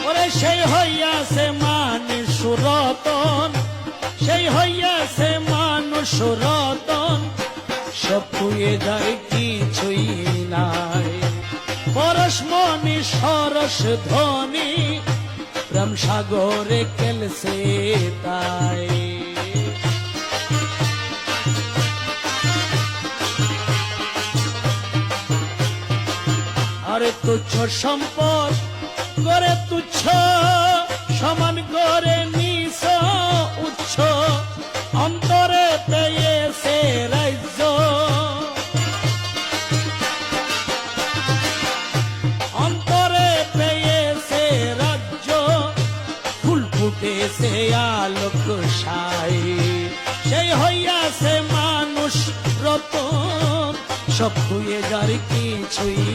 ওরে সেই হইয়াছে মানুষ রতন, সেই হইয়াছে মানুষ রতন, সব পুয়ে যায় কিছুই নাই। পরশমণি সরস ধ্বনি প্রেম সাগরে কেলছে তাই। আরে তুচ্ছ সম্পদ করে তুচ্ছ, সমান করে নিছ উচ্চ, অন্তরে পেয়েছে রাজ্য, অন্তরে পেয়েছে রাজ্য, ফুল ফুটেছে আলোক সাই। সেই হইয়াছে মানুষ রতন, সব খুয়ে যার কিছুই